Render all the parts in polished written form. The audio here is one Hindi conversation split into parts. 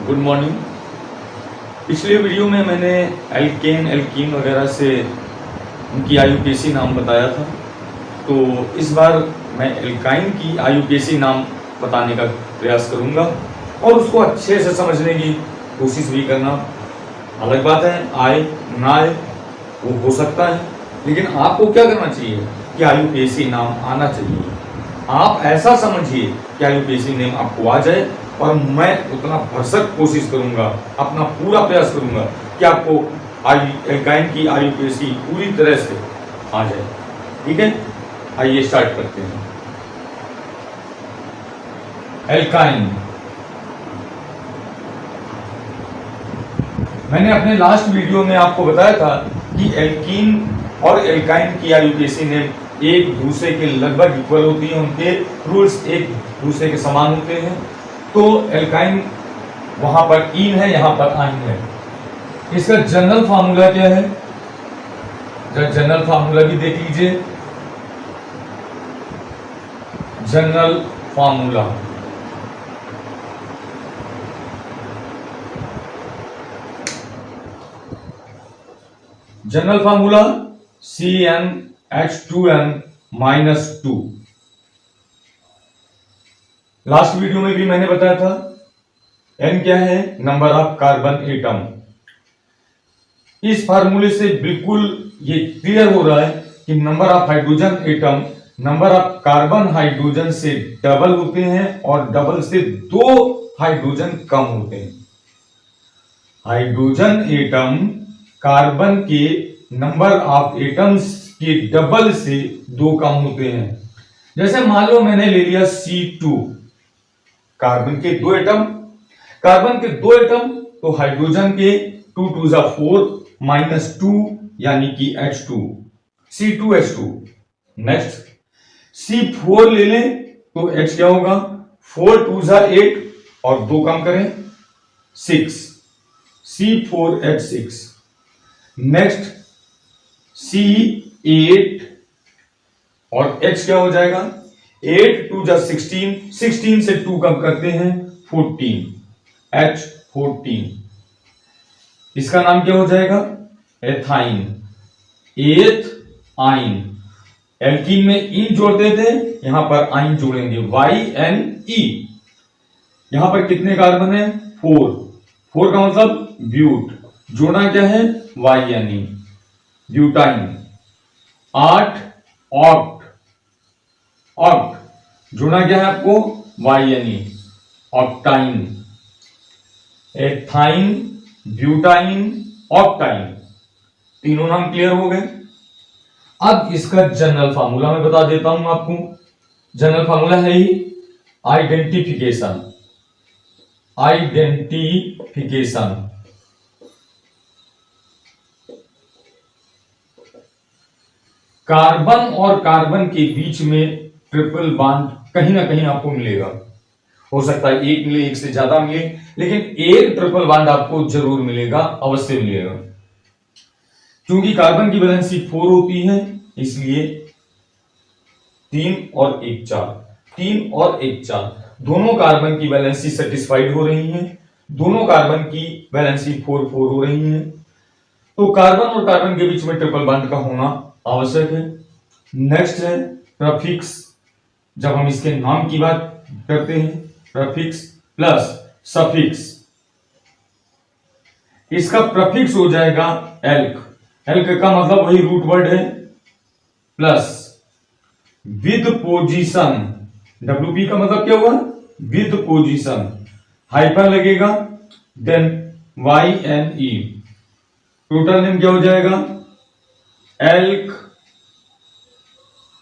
Good morning. पिछले वीडियो में मैंने एल्केन एल्कीन वगैरह से उनकी आईयूपीएसी नाम बताया था, तो इस बार मैं एल्काइन की आईयूपीएसी नाम बताने का प्रयास करूंगा और उसको अच्छे से समझने की कोशिश भी करना। अलग बात है आए ना आए वो हो सकता है, लेकिन आपको क्या करना चाहिए कि आईयूपीएसी नाम आना चाहिए। आप ऐसा समझिए कि आईयूपीएसी नेम आपको आ जाए और मैं उतना भरसक कोशिश करूंगा, अपना पूरा प्रयास करूंगा कि आपको एल्काइन की आईयूपीएसी पूरी तरह से आ जाए। ठीक है, आइए स्टार्ट करते हैं। एल्काइन, मैंने अपने लास्ट वीडियो में आपको बताया था कि एल्कीन और एल्काइन की आईयूपीएसी नेम एक दूसरे के लगभग इक्वल होती है, उनके रूल्स एक दूसरे के समान होते हैं। तो एल्काइन वहां पर इन है, यहां पर आइन है। इसका जनरल फार्मूला क्या है, जनरल फार्मूला भी देख लीजिए। General formula CnH2n-2। Last video में भी मैंने बताया था n क्या है, नंबर ऑफ कार्बन एटम। इस फार्मूले से बिल्कुल ये क्लियर हो रहा है कि number of hydrogen atom number of carbon hydrogen से डबल होते हैं और डबल से 2 हाइड्रोजन कम होते हैं। हाइड्रोजन एटम कार्बन के नंबर ऑफ एटम्स के डबल से 2 कम होते हैं। जैसे मान लो मैंने ले लिया C2, कार्बन के 2 एटम, तो हाइड्रोजन के 2 2 4 -2 यानी कि H2, C2H2। नेक्स्ट C4 ले लें तो H क्या होगा, 4 2 8 और 2 कम करें 6, C4H6। नेक्स्ट C8 और H क्या हो जाएगा, 8 2 16, 16 से 2 कम करते हैं 14, H14। इसका नाम क्या हो जाएगा, एथाइन, एथ आइन। एल्कीन में इन जोड़ते थे, यहां पर आइन जोड़ेंगे YnE। यहां पर कितने कार्बन है, 4 का मतलब ब्यूट, जोड़ना क्या है YnE, ब्यूटाइन। 8 ऑक्ट, जोड़ना क्या है आपको YnE, ऑक्टाइन। एथाइन, ब्यूटाइन, ऑक्टाइन, तीनों नाम क्लियर हो गए। अब इसका जनरल फार्मूला मैं बता देता हूं आपको। जनरल फार्मूला है ही आइडेंटिफिकेशन। कार्बन और कार्बन के बीच में ट्रिपल बॉन्ड कहीं ना कहीं आपको मिलेगा। हो सकता है एक मिले, एक से ज्यादा मिले, लेकिन एक ट्रिपल बॉन्ड आपको जरूर मिलेगा, अवश्य मिलेगा। क्योंकि कार्बन की वैलेंसी 4 होती है, इसलिए 3 और 1 4 दोनों कार्बन की वैलेंसी सेटिस्फाइड हो रही है, दोनों कार्बन की वैलेंसी 4 4 हो रही है। तो कार्बन और कार्बन के बीच में ट्रिपल बॉन्ड का होना आवश्यक है। नेक्स्ट है प्रफिक्स। जब हम इसके नाम की बात करते हैं, प्रफिक्स प्लस सफिक्स, इसका प्रफिक्स हो जाएगा एल्क। एल्क का मतलब वही रूट वर्ड है, प्लस विद पोजीशन। WP का मतलब क्या हुआ, विद पोजीशन, हाइफन लगेगा, देन YnE। टोटल नेम क्या हो जाएगा, एल्क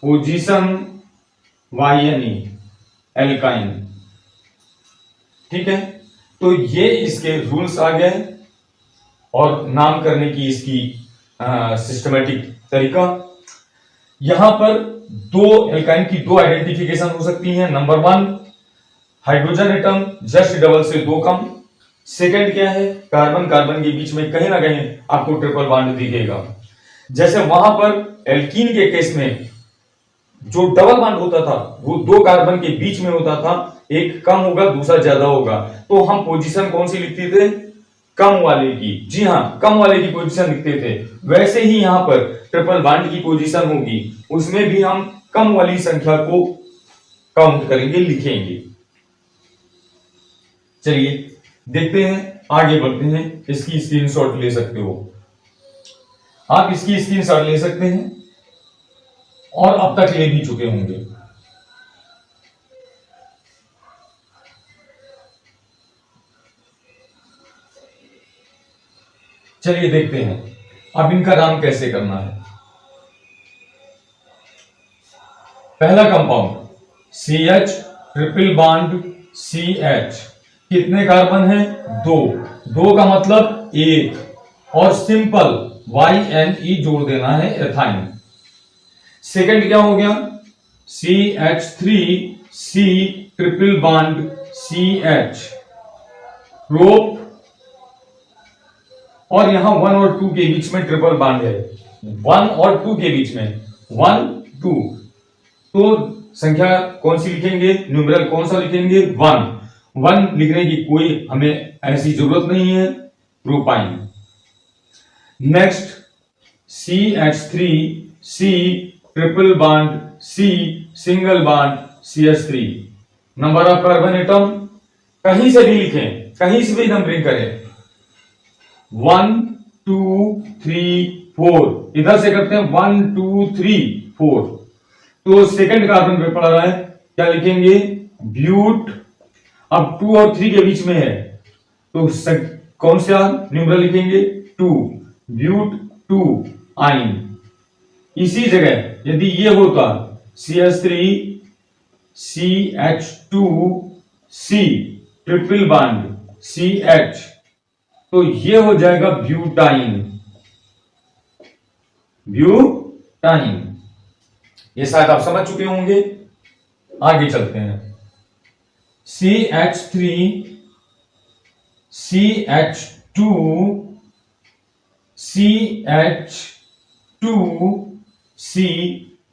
पोजीशन YnE, एल्काइन। ठीक है, तो ये इसके रूल्स आ गए और नाम करने की इसकी सिस्टमेटिक तरीका। यहां पर एल्काइन की 2 आइडेंटिफिकेशन हो सकती हैं। Number 1, hydrogen atom just double से 2 कम। सेकंड क्या है, कार्बन कार्बन के बीच में कहीं ना कहीं आपको ट्रिपल बॉन्ड दिखेगा। जैसे वहां पर एल्कीन के केस में जो डबल बॉन्ड होता था वो दो कार्बन के बीच में होता था, एक कम होगा दूसरा ज्यादा होगा, तो हम पोजीशन कौन सी लिखते थे? कम वाले की। जी हाँ, कम वाले की पोजीशन लिखते थे। वैसे ही यहां पर ट्रिपल बॉन्ड की पोजीशन होगी, उसमें भी हम कम वाली संख्या को काउंट करेंगे, लिखेंगे। चलिए देखते हैं, आगे बढ़ते हैं। इसकी स्क्रीनशॉट ले सकते हो आप, इसकी स्क्रीनशॉट ले सकते हैं और अब तक ले भी चुके होंगे। चलिए देखते हैं अब इनका नाम कैसे करना है। पहला compound CH triple bond CH, कितने कार्बन है? दो। दो का मतलब एक, और सिंपल YNE जोड़ देना है, एथाइन। सेकंड क्या हो गया? CH3C triple bond CH, prop, और यहां 1 और 2 के बीच में ट्रिपल बॉन्ड है, 1 और 2 के बीच में, 1 2, तो संख्या कौन सी लिखेंगे? न्यूमेरल कौन सा लिखेंगे? 1। 1 लिखने की कोई हमें ऐसी जरूरत नहीं है, propyne. Next CH3C triple bond C single bond CH3, number of carbon atom कहीं से भी लिखें, कहीं से भी नंबरिंग करें, 1 2 3 4, इधर से करते हैं 1 2 3 4, तो सेकंड कार्बन पे पड़ रहा है, क्या लिखेंगे? ब्यूट। अब 2 और 3 के बीच में है, तो कौन सा न्यूमेरल लिखेंगे? 2, ब्यूट 2 आइन। इसी जगह यदि ये होता CH3 CH2C triple bond CH, तो ये हो जाएगा ब्यूटाइन। ब्यूटाइन, ये शायद आप समझ चुके होंगे। आगे चलते हैं। CH3 CH2 CH2C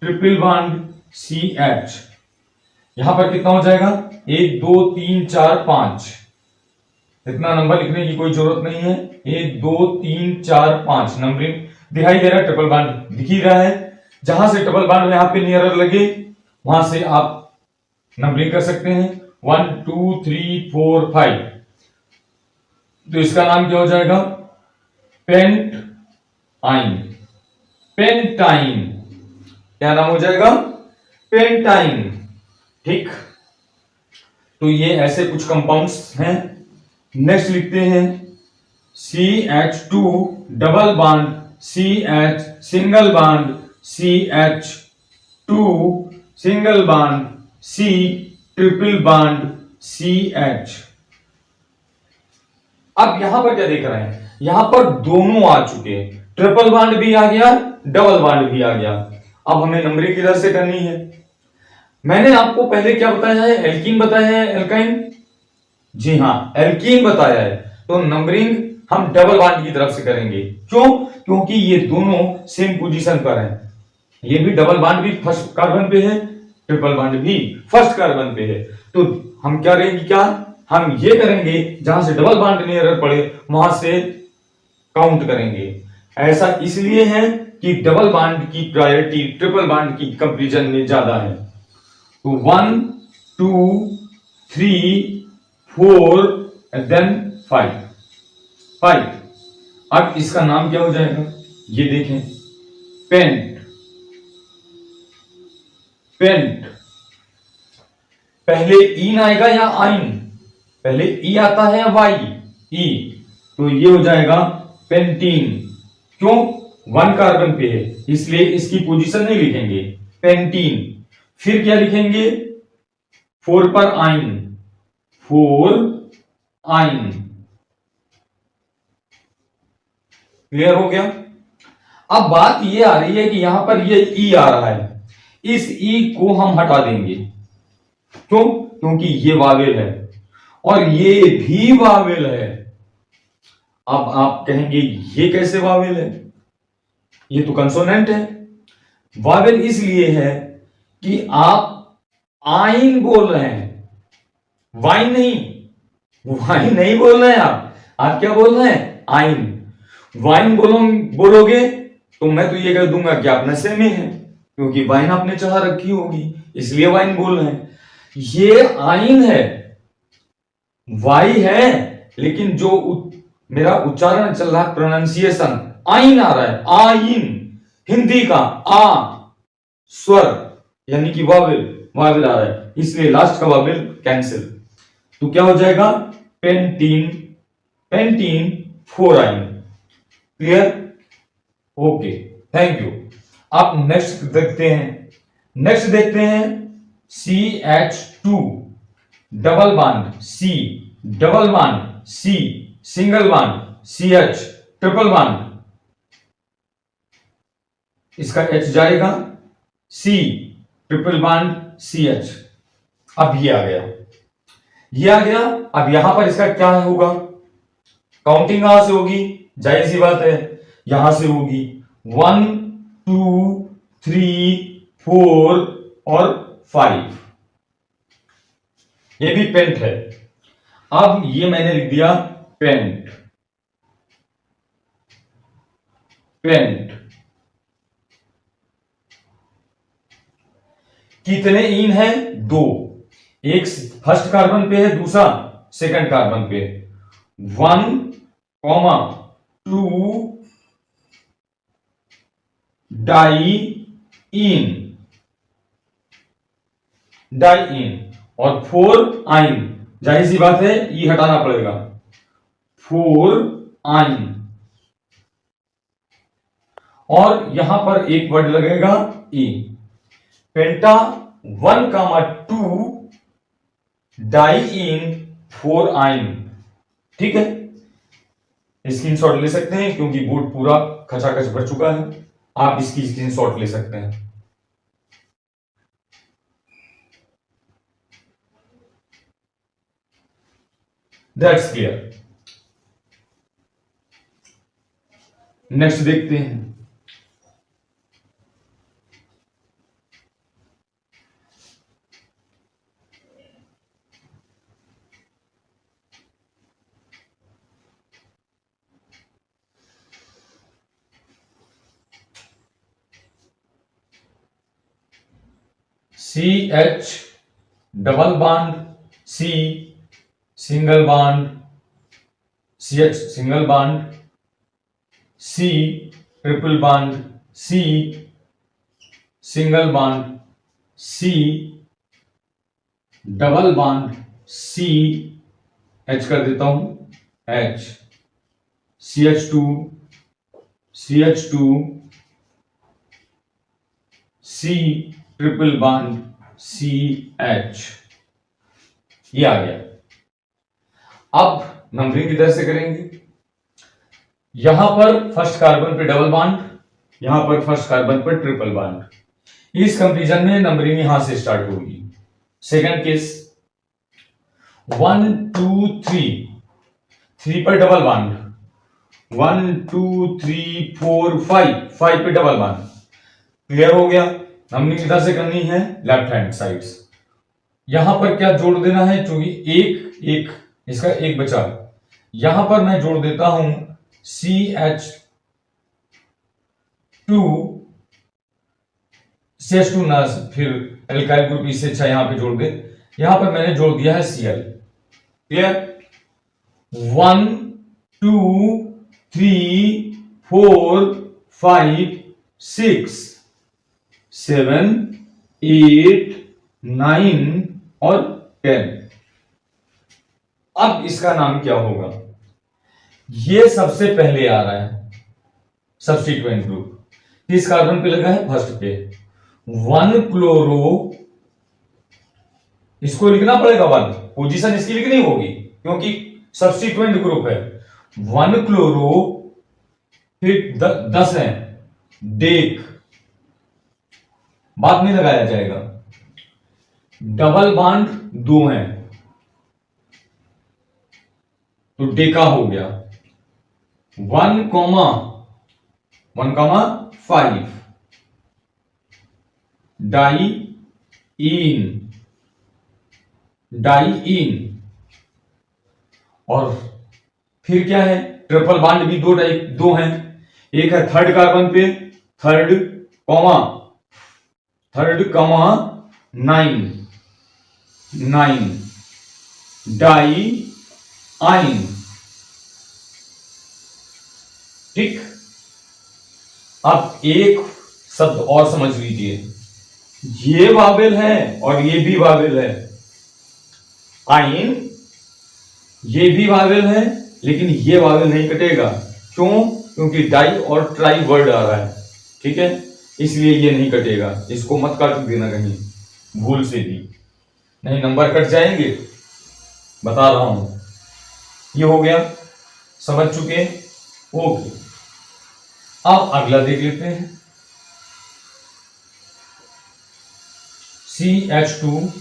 triple bond CH, यहां पर कितना हो जाएगा? 1 2 3 4 5, इतना नंबर लिखने की कोई जरूरत नहीं है। 1 2 3 4 5 नंबरिंग दिखाई दे रहा है, ट्रिपल बॉन्ड दिख ही रहा है। जहां से ट्रिपल बॉन्ड यहां पे नियर लगे वहां से आप नंबरिंग कर सकते हैं, 1 2 3 4 5। तो इसका नाम क्या हो जाएगा? पेंट आइन। पेंटाइन, क्या नाम हो जाएगा? पेंटाइन। ठीक, तो ये ऐसे कुछ कंपाउंड्स हैं। नेक्स्ट लिखते हैं CH2 double bond CH single bond CH2 single bond C triple bond CH। अब यहां पर क्या देख रहे हैं? यहां पर दोनों आ चुके हैं, ट्रिपल बॉन्ड भी आ गया, डबल बॉन्ड भी आ गया। अब हमें नंबरिंग किधर से करनी है? मैंने आपको पहले क्या बताया है? एल्कीन बताया है, एल्काइन। जी हां, एल्कीन बताया है, तो नंबरिंग हम डबल बॉन्ड की तरफ से करेंगे। क्यों? क्योंकि ये दोनों सेम पोजीशन पर हैं। ये भी डबल बॉन्ड भी फर्स्ट कार्बन पे है, ट्रिपल बॉन्ड भी फर्स्ट कार्बन पे है, तो हम क्या करेंगे? क्या हम ये करेंगे, जहां से डबल बॉन्ड नियर पड़े वहां से काउंट करेंगे। ऐसा इसलिए है कि डबल बॉन्ड की प्रायोरिटी ट्रिपल बॉन्ड की कंपैरिजन में ज्यादा है। तो 1 2 3 4 एंड देन 5। अब इसका नाम क्या हो जाएगा? ये देखें, पेंट। पेंट, पहले इन आएगा या आइन? पहले ई आता है या वाई? ई, तो ये हो जाएगा पेंटीन। क्यों? 1 कार्बन पे है, इसलिए इसकी पोजीशन नहीं लिखेंगे, पेंटीन। फिर क्या लिखेंगे? 4 पर आइन, 4 आइन। क्लियर हो गया? अब बात ये आ रही है कि यहां पर ये ई आ रहा है, इस ई को हम हटा देंगे। क्यों? क्योंकि ये वावेल है और ये भी वावेल है। अब आप कहेंगे ये कैसे वावेल है? ये तो कंसोनेंट है। वावेल इसलिए है कि आप आइन बोल रहे हैं, वाइन नहीं, वाइन नहीं बोल रहे हैं आप क्या बोल रहे हैं? आइन। वाइन बोलोगे तो मैं तो ये कह दूंगा कि आप नशे में हैं, क्योंकि वाइन आपने चढ़ा रखी होगी, इसलिए वाइन बोल रहे हैं। ये आइन है, वाई है, लेकिन जो मेरा उच्चारण चल रहा है, प्रोनाउंसिएशन आइन आ रहा है, आइन, हिंदी का आ स्वर यानी कि वावेल आ रहा है, इसलिए लास्ट का वावेल कैंसिल। तो क्या हो जाएगा? Pentene, pentene four yne. Clear? Okay, thank you. आप नेक्स्ट देखते हैं CH2 double bond C, double bond C, single bond CH, triple bond, इसका H जाएगा, C, ट्रिपल बॉन्ड CH। अब ये आ गया। अब यहां पर इसका क्या होगा? काउंटिंग कहां से होगी? जाहिर सी बात है, यहां से होगी 1 2 3 4 और 5। ये भी पेंट है। अब ये मैंने लिख दिया पेंट, पेंट। कितने इन है? 2, एक फर्स्ट कार्बन पे है, दूसरा सेकंड कार्बन पे। 1, 2 डाई इन और 4 आइन। जाहिर सी बात है, ई हटाना पड़ेगा, 4 आइन। और यहां पर एक वर्ड लगेगा ई, पेंटा 1, 2 डाई इन 4 आइन। ठीक है, स्क्रीनशॉट ले सकते हैं, क्योंकि बोर्ड पूरा खचाखच भर चुका है, आप इसकी स्क्रीनशॉट ले सकते हैं। That's clear. नेक्स्ट देखते हैं। CH double bond C, single bond CH, single bond C, triple bond C, single bond C, double bond C, H कर देता हूं, H, CH2 C, triple bond CH। ये आ गया। अब नंबरिंग किधर से करेंगे? यहां पर फर्स्ट कार्बन पे डबल बॉन्ड, यहां पर फर्स्ट कार्बन पर ट्रिपल बॉन्ड। इस कंपैरिजन में नंबरिंग यहां से स्टार्ट होगी। सेकंड केस 1 2 3 पर डबल बॉन्ड, 1 2 3 4 5 पे डबल बॉन्ड। क्लियर हो गया? नंबरिंग किधर से करनी है? Left hand side. यहां पर क्या जोड़ देना है? क्योंकि एक इसका एक बचा, यहां पर मैं जोड़ देता हूं CH2 ना, फिर एल्काइल ग्रुप इससे अच्छा यहां पे जोड़ दे। यहां पर मैंने जोड़ दिया है Cl। क्लियर? 1 2 3 4 5 6 7 8 9 और 10। अब इसका नाम क्या होगा? ये सबसे पहले आ रहा है सब्स्टिट्यूएंट ग्रुप, किस कार्बन पे लगा है? फर्स्ट पे। 1 क्लोरो, इसको लिखना पड़ेगा 1, पोजीशन इसकी लिखनी होगी क्योंकि सब्स्टिट्यूएंट ग्रुप है। 1 क्लोरो, फिर 10 है डेक, बाद में लगाया जाएगा। डबल बॉन्ड 2 है तो डेका हो गया। 1, 5 डाई इन, डाइईन। और फिर क्या है, ट्रिपल बॉन्ड भी दो हैं। एक है थर्ड कार्बन पे थर्ड कॉमा 9 डाई आइन। ठीक, अब एक शब्द और समझ लीजिए, ये वावेल है और ये भी वावेल है। आइन ये भी वावेल है, लेकिन ये वावेल नहीं कटेगा। क्यों? क्योंकि डाई और ट्राई वर्ड आ रहा है। ठीक है, इसलिए ये नहीं कटेगा। इसको मत काट देना कहीं भूल से भी, नहीं नंबर कट जाएंगे, बता रहा हूं। ये हो गया, समझ चुके? ओके, अब अगला देख लेते हैं। CH2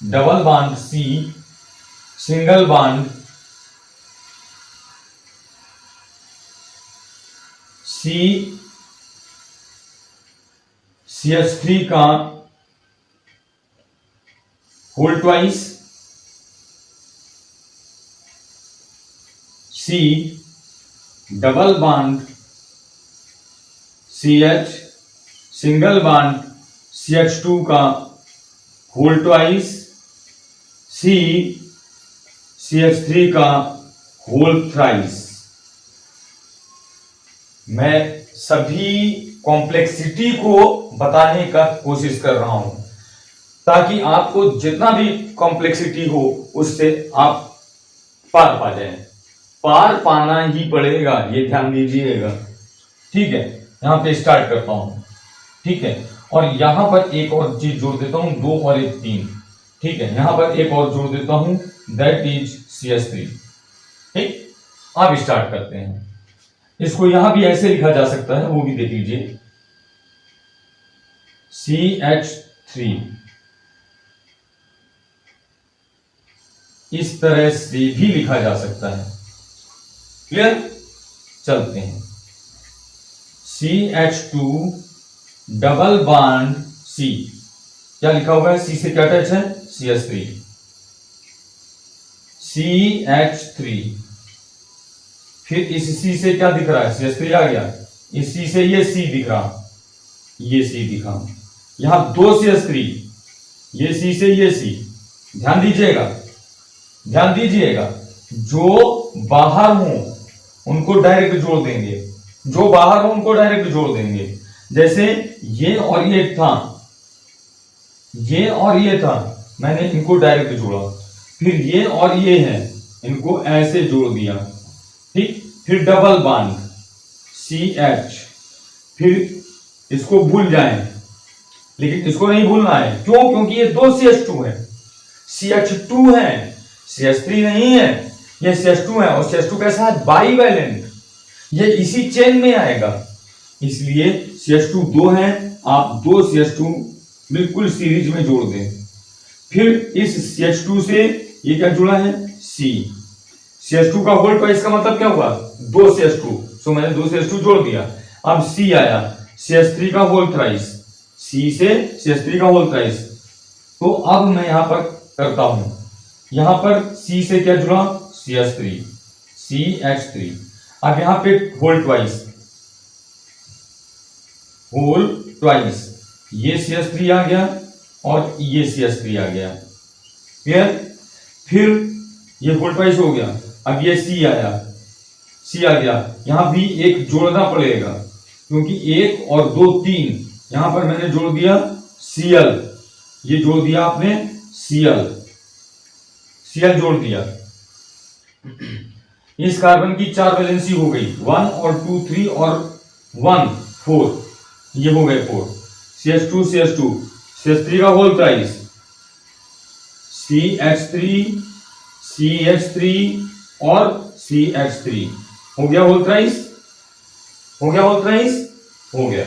double bond C single bond CH3 का whole twice C double bond CH single bond CH2 का होल ट्वाइस CH3 का होल थ्राइस। मैं सभी कॉम्प्लेक्सिटी को बताने का कोशिश कर रहा हूं, ताकि आपको जितना भी कॉम्प्लेक्सिटी हो उससे आप पार पा जाएं। पार पाना ही पड़ेगा, ये ध्यान दीजिएगा। ठीक है, यहां पे स्टार्ट करता हूं। ठीक है, और यहां पर एक और चीज जोड़ देता हूं, 2 और 1 3। ठीक है, यहां पर एक और जोड़ देता हूं, दैट इज CH3। ठीक, अब स्टार्ट करते हैं। इसको यहां भी ऐसे लिखा जा सकता है, वो भी देख लीजिए, CH3 इस तरह से भी लिखा जा सकता है। क्लियर? चलते हैं। CH2 डबल बॉन्ड C, क्या लिखा हुआ है? C से क्या अटैच है? CH3। CH3, फिर इस C से क्या दिख रहा है? CH3 आ गया। इस C से ये C दिख रहा, ये C दिखा। यहां 2 CH3, ये C से ये C। ध्यान दीजिएगा, ध्यान दीजिएगा, जो बाहर हो उनको डायरेक्ट जोड़ देंगे, जो बाहर हो उनको डायरेक्ट जोड़ देंगे। जैसे ये और ये था, ये और ये था, मैंने इनको डायरेक्ट जोड़ा। फिर ये और ये है, इनको ऐसे जोड़ दिया। ठीक, फिर डबल बॉन्ड CH, फिर इसको भूल जाएं, लेकिन इसको नहीं भूलना है। क्यों? क्योंकि ये 2 CH2 है, CH2 है, CH3 नहीं है। ये CH2 है, और CH2 कैसा है? बाईवैलेंट, ये इसी चेन में आएगा, इसलिए CH2 2 है। आप 2 CH2 बिल्कुल सीरीज में जोड़ दें। फिर इस CH2 से ये क्या जुड़ा है? C। CH2 का होल ट्वाइस का मतलब क्या हुआ? 2 CH2, सो मैंने 2 CH2 जोड़ दिया। अब C आया, CH3 का होल थ्राइस, C से CH3 का होल थ्राइस। तो अब मैं यहां पर करता हूं, यहां पर C से क्या जुड़ा? CH3, CH3। अब यहां पे होल ट्वाइस, ये CH3 आ गया और ये CH3 आ गया। क्लियर? फिर ये होल ट्वाइस हो गया। अब ये C आया, C आ गया। यहां भी एक जोड़ना पड़ेगा, क्योंकि 1 और 2 3, यहां पर मैंने जोड़ दिया Cl, ये जोड़ दिया आपने Cl जोड़ दिया। इस कार्बन की 4 वैलेंसी हो गई, 1 और 2 3 और 1 4, ये हो गए 4। CH2 CH3 का होल ट्वाइस, CH3 और CH3 हो गया होल ट्वाइस, हो गया।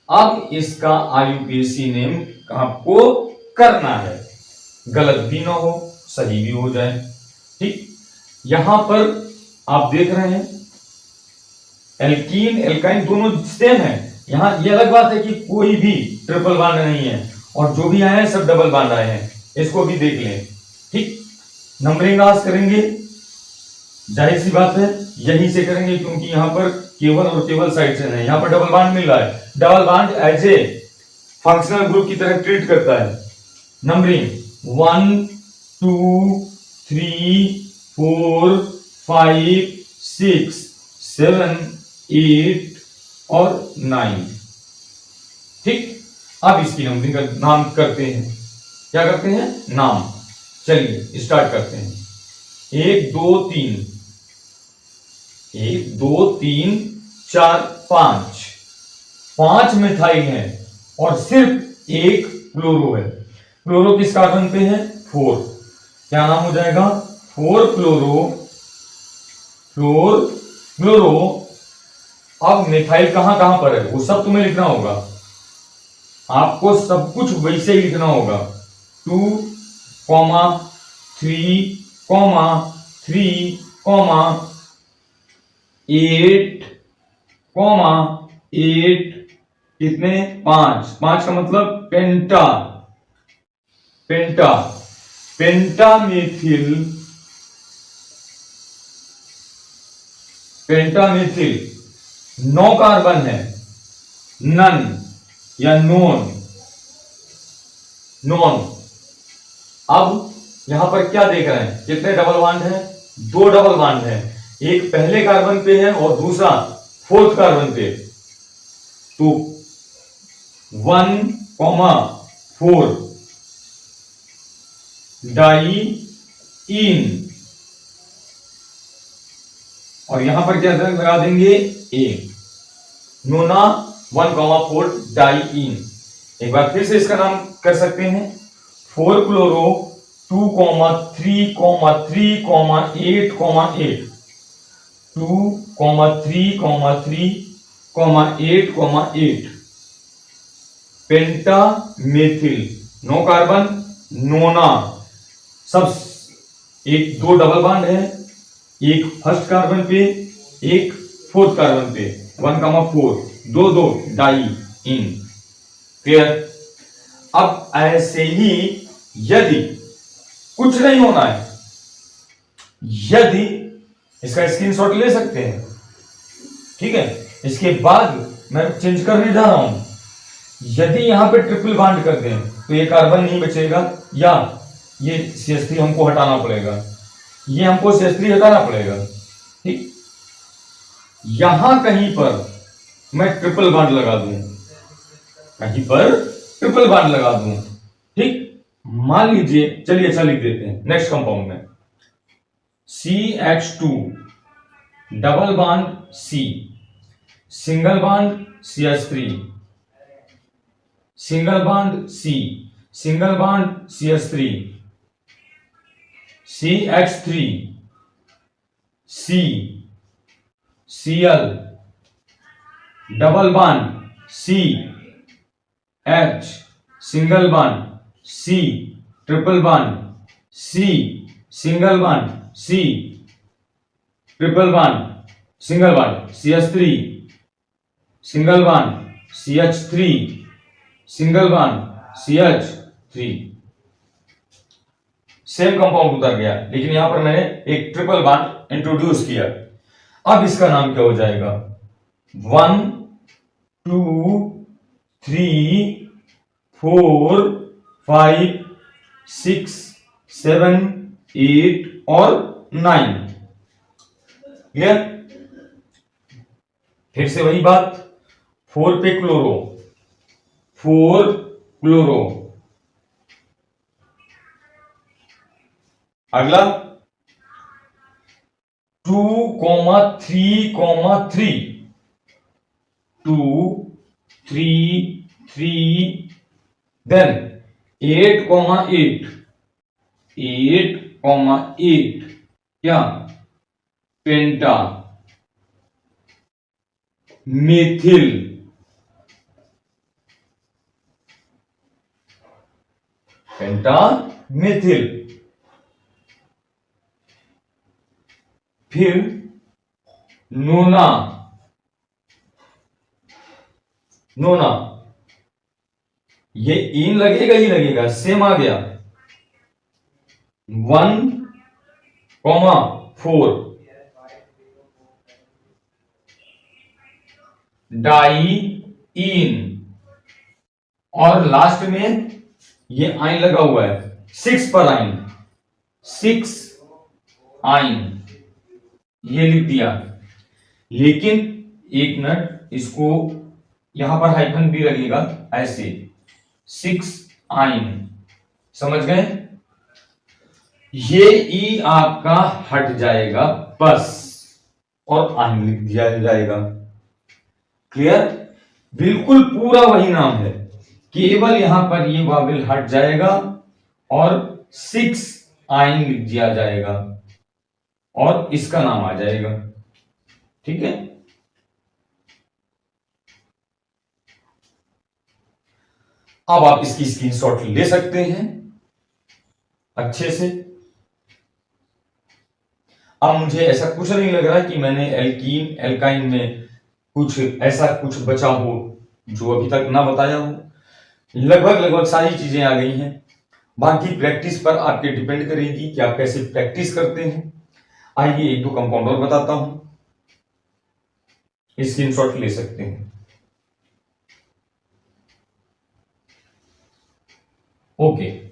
अब इसका IUPAC नेम आपको करना है, गलत भी ना हो, सही भी हो जाए। ठीक, यहां पर आप देख रहे हैं एल्कीन एल्काइन दोनों सेम है। यहां ये अलग बात है कि कोई भी ट्रिपल बॉन्ड नहीं है, और जो भी आए हैं सब डबल बॉन्ड आए हैं, इसको भी देख लें। ठीक, नंबरिंग आज करेंगे, जाहिर सी बात है यहीं से करेंगे क्योंकि यहाँ पर केवल और केवल साइड से नहीं, यहाँ पर डबल बॉन्ड मिल रहा है। Double bond as a functional group की तरह ट्रीट करता है। नंबरिंग 1 2 3 4 5 6 7 8 और 9। ठीक, अब इसकी नंबरिंग का नाम करते हैं। क्या करते हैं? नाम। चलिए स्टार्ट करते हैं। 1 2 3 1 2 3 4 5 5 मिथाइल है और सिर्फ एक क्लोरो है। क्लोरो किस कार्बन पे है? 4। क्या नाम हो जाएगा? 4 क्लोरो। अब मिथाइल कहां कहां पर है वो सब तुम्हें लिखना होगा, आपको सब कुछ वैसे ही लिखना होगा। 2 3 3 8 8 कितने? 5 5 का मतलब पेंटा। पेंटामेथिल 9 कार्बन है। नन या नॉन। अब यहां पर क्या देख रहे हैं? कितने डबल बॉन्ड हैं? 2 डबल बॉन्ड हैं। एक पहले कार्बन पे है और दूसरा 4th कार्बन पे। तो 1 4 डाई इन, और यहां पर क्या लगा देंगे? ए। नोना 1 4 डाई इन। एक बार फिर से इसका नाम कर सकते हैं। 4 क्लोरो 2 3 3 8 8 2 3 3 8 8 पेंटामेथिल 9 कार्बन, नोना। सब एक 2 डबल बॉन्ड है, एक फर्स्ट कार्बन पे, एक 4th कार्बन पे। 1 4 2 डाई इन। क्लियर? अब ऐसे ही यदि कुछ नहीं होना है, यदि इसका स्क्रीनशॉट ले सकते हैं। ठीक है, इसके बाद मैं चेंज करने जा रहा हूं। यदि यहां पे ट्रिपल बॉन्ड कर दें तो ये कार्बन नहीं बचेगा, या ये CH3 हमको हटाना पड़ेगा, ये हमको CH3 हटाना पड़ेगा। ठीक, यहां कहीं पर मैं ट्रिपल बॉन्ड लगा दूं, कहीं पर ट्रिपल बॉन्ड लगा दूं। ठीक, मान लीजिए, चलिए अच्छा लिख देते हैं नेक्स्ट कंपाउंड में CH2 double bond C, single bond CH3, single bond C, single bond CH3, CH3 C, Cl double bond C, H, single bond C, triple bond C, single bond C, triple bond, single bond CH3, single bond CH3, single bond CH3। Same compound उतर गया, लेकिन यहां पर मैंने एक ट्रिपल बॉन्ड इंट्रोड्यूस किया। अब इसका नाम क्या हो जाएगा? 1 2 3 4 5 6 7 8 और 9। क्लियर? फिर से वही बात, 4 पे क्लोरो, 4 क्लोरो। अगला 2 3 3 2 3 3 देन 8 8 8 क्या? पेंटा मेथिल, पेंटा मेथिल। फिर नोना, ये इन लगेगा ही लगेगा, सेम आ गया 1,4 डाई इन, और लास्ट में ये आइन लगा हुआ है 6 पर आइन, 6 आइन ये लिख दिया। लेकिन एक मिनट, इसको यहां पर हाइफन भी लगेगा ऐसे, 6 आइन, समझ गए? ये ई आपका हट जाएगा बस, और आइन लिख दिया जाएगा। क्लियर? बिल्कुल पूरा वही नाम है, केवल यहां पर ये वावेल हट जाएगा और 6 आइन लिख दिया जाएगा और इसका नाम आ जाएगा। ठीक है? अब आप इसकी स्क्रीनशॉट ले सकते हैं अच्छे से। अब मुझे ऐसा कुछ नहीं लग रहा कि मैंने एल्कीन एल्काइन में कुछ ऐसा कुछ बचा हो जो अभी तक ना बताया हो। लगभग सारी चीजें आ गई हैं। बाकी प्रैक्टिस पर आपके डिपेंड करेगी कि आप कैसे प्रैक्टिस करते हैं। आइए एक दो कंपाउंड और बताता हूं, स्क्रीनशॉट ले सकते हैं। Okay,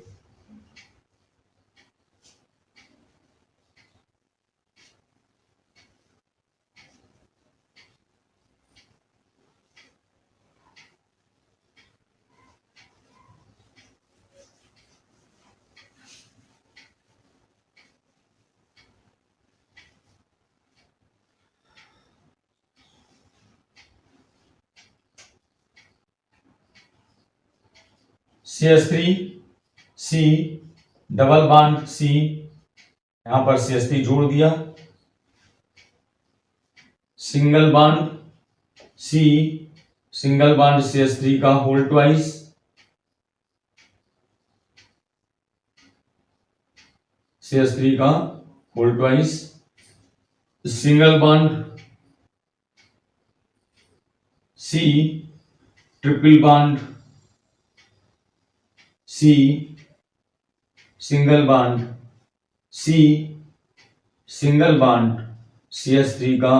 CH3 C double bond C, यहां पर CH3 जोड़ दिया, single bond C, single bond CH3 का होल ट्वाइस, CH3 का whole twice, single bond C, triple bond C, single bond C, single bond CH3 का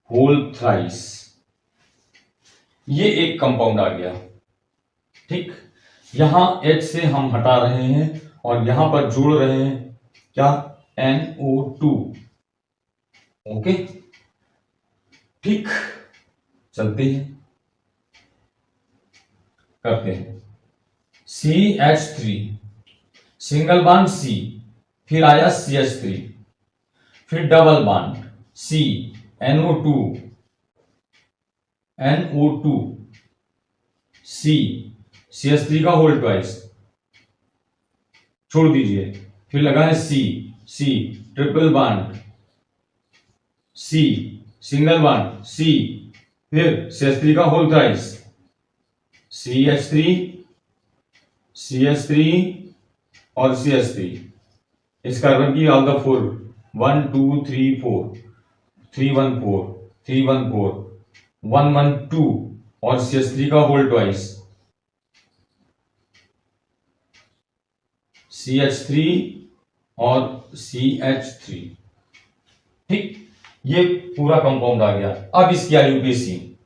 होल थ्राइस। ये एक कंपाउंड आ गया। ठीक, यहां H से हम हटा रहे हैं और यहां पर जोड़ रहे हैं क्या, NO2। ओके, ठीक, चलते हैं, करते हैं। CH3 सिंगल बॉन्ड C, फिर आया CH3, फिर double bond C, NO2, NO2 C, CH3 का होल ट्वाइस, छोड़ दीजिए, फिर लगा है C, triple bond C, single bond C, फिर CH3 का होल ट्वाइस, CH3 और CH3, इस कार्बन की ऑल द 4, 1 2 3 4, 3 1 4, 3 1 4, 1 1 2 और CH3 का होल ट्वाइस, CH3 और CH3। ठीक, ये पूरा कंपाउंड आ गया। अब इसकी आईयूपीएसी,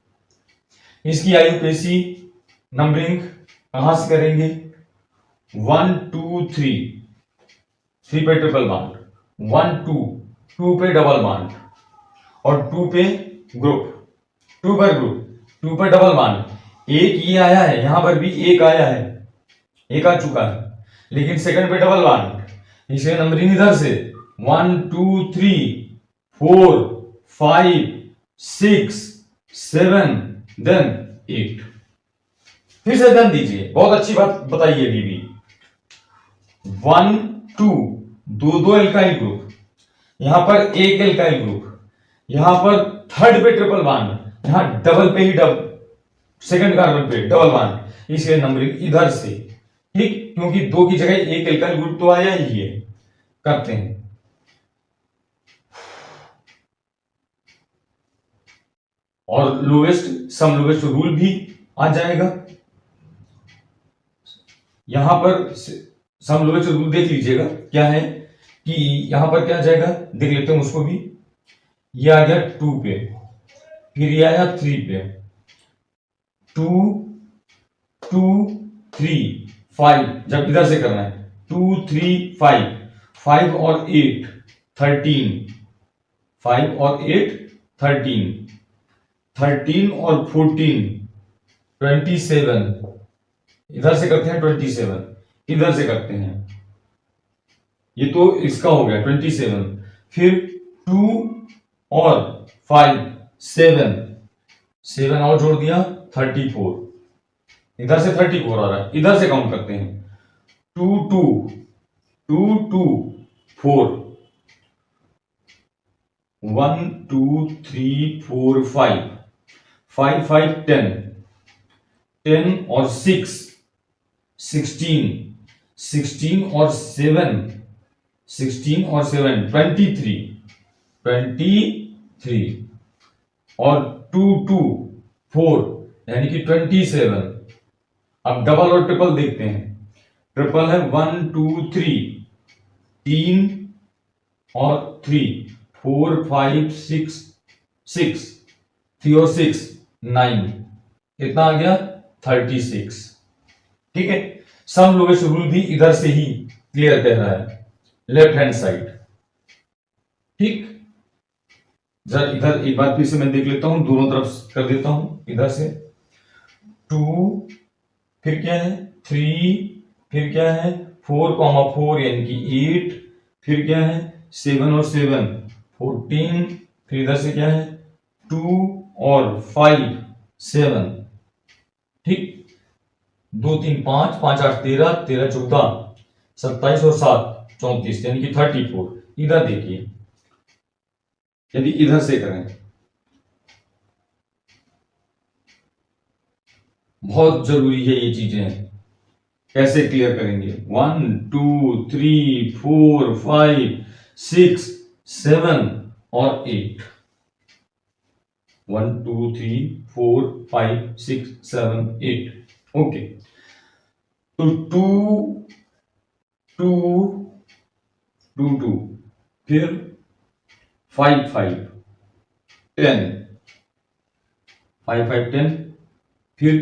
इसकी आईयूपीएसी नंबरिंग कहां से करेंगे, 1 2 3, 3 पे ट्रिपल बॉन्ड, 1 2, 2 पे डबल बॉन्ड और 2 पे ग्रुप, 2 पर ग्रुप, 2 पर डबल बॉन्ड। एक ये आया है, यहां पर भी एक आया है, एक आ चुका है, लेकिन सेकंड पे डबल बॉन्ड, इसलिए नंबरिंग इधर से 1 2 3 4 5 6 7 देन 8। फिर से देन दीजिए, बहुत अच्छी बात बताइए बीबी। 1 2, दो एल्काइल ग्रुप, यहां पर एक एल्काइल ग्रुप, यहां पर थर्ड पे ट्रिपल बॉन्ड, यहां डबल पे ही सेकंड कार्बन पे डबल बॉन्ड, इसलिए नंबरिंग इधर से। ठीक, क्योंकि 2 की जगह एक एल्काइल ग्रुप तो आया ही है। करते हैं, और लोवेस्ट सम लोवेस्ट रूल भी आ जाएगा। यहां पर सम लोएस्ट रूल देख लीजिएगा क्या है कि यहां पर क्या जाएगा, देख लेते हैं उसको भी। ये आ गया 2 पे, फिर ये आया 3 पे, 2 2 3 5, जब इधर से करना है 2 3 5, 5 और 8 13, 5 और 8 13, 13 और 14 27, इधर से करते हैं 27, इधर से करते हैं, ये तो इसका हो गया 27, फिर 2 और 5 7, 7 और जोड़ दिया 34, इधर से 34 आ रहा है, इधर से काउंट करते हैं 2 2 2 2 4, 1 2 3 4 5, 5 5 10, 10 और 6 16, 16 और 7, 16 और 7 23, 23 और 2 2 4 यानी कि 27। अब डबल और ट्रिपल देखते हैं। ट्रिपल है 1 2 3, 3 और 3, 4 5 6, 6 3 और 6 9, कितना आ गया 36। ठीक है, सम लोएस्ट रूल भी इधर से ही क्लियर कह रहा है, लेफ्ट हैंड साइड। ठीक, जरा इधर एक बार फिर से मैं देख लेता हूं, दोनों तरफ कर देता हूं। इधर से 2, फिर क्या है 3, फिर क्या है 4, यानी कि 8, फिर क्या है 7 और 7 14, फिर इधर से क्या है 2 और 5 7। ठीक, 2 3 5, 5 8 13, 13 14 27 और 7 34, यानी कि 34। इधर देखिए, यदि इधर से करें, बहुत जरूरी है ये चीजें, कैसे क्लियर करेंगे 1 2 3 4 5 6 7 और 8, 1 2 3 4 5 6 7 8। ओके, तो 2 2 2 2, फिर 5 5 10, 5 5 10, फिर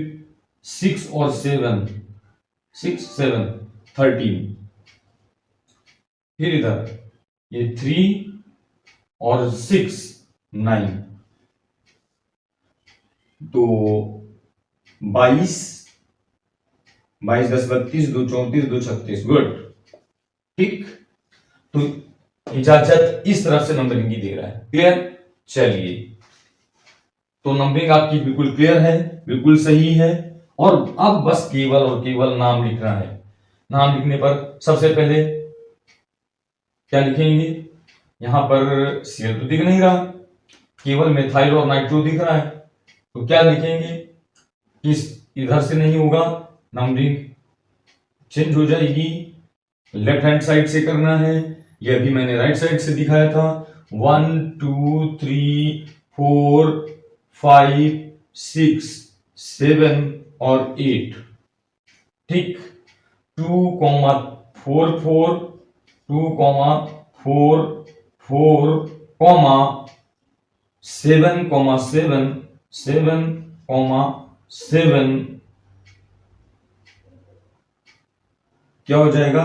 6 और 7 6 7 13, फिर इधर ये 3 और 6 9, तो 22 22 10 32, 2 34, 2 36। गुड। ठीक, तो इजाजत इस तरफ से नंबरिंग की दे रहा है। क्लियर? चलिए, तो नंबरिंग आपकी बिल्कुल क्लियर है, बिल्कुल सही है। और अब बस केवल और केवल नाम लिखना है। नाम लिखने पर सबसे पहले क्या लिखेंगे, यहां पर Cl तो दिख नहीं रहा, केवल मेथाइल और नाइट्रो दिख रहा है, तो क्या लिखेंगे, इस इधर से नहीं होगा, नंबरिंग चेंज हो जाएगी, लेफ्ट हैंड साइड से करना है। यह भी मैंने राइट साइड से दिखाया था, 1 2 3 4 5 6 7 और 8। ठीक, 2 4 4 2 4 4 7 7 7 7, क्या हो जाएगा,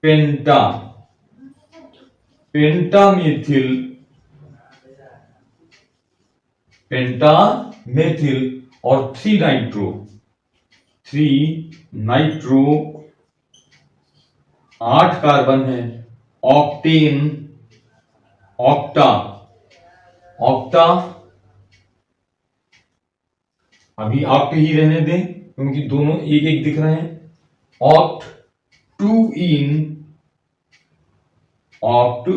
पेंटा, पेंटामेथिल, पेंटामेथिल और 3 नाइट्रो, 3 नाइट्रो, 8 कार्बन है, ऑक्टेन, ऑक्टा, ऑक्टा, अभी ऑक्ट ही रहने दें क्योंकि दोनों एक एक दिख रहे हैं, ऑक्ट 2 इन, ऑक्ट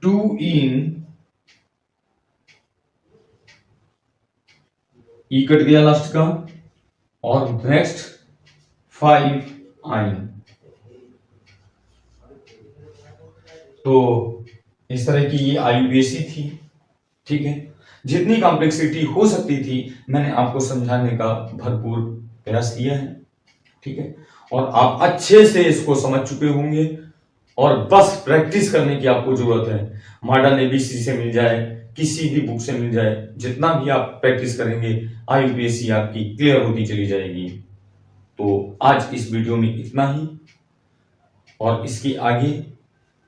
2 इन, ई कट गया लास्ट का, और नेक्स्ट 5 आइन। तो इस तरह की ये आयुबेसी थी। ठीक है, जितनी कॉम्प्लेक्सिटी हो सकती थी मैंने आपको समझाने का भरपूर प्रयास किया है। ठीक है, और आप अच्छे से इसको समझ चुके होंगे और बस प्रैक्टिस करने की आपको जरूरत है। मॉडर्न एबीसी से मिल जाए, किसी भी बुक से मिल जाए, जितना भी आप प्रैक्टिस करेंगे आईयूपीएससी आपकी क्लियर होती चली जाएगी। तो आज इस वीडियो में इतना ही, और इसकी आगे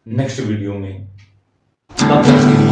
नेक्स्ट वीडियो में, तब तक के लिए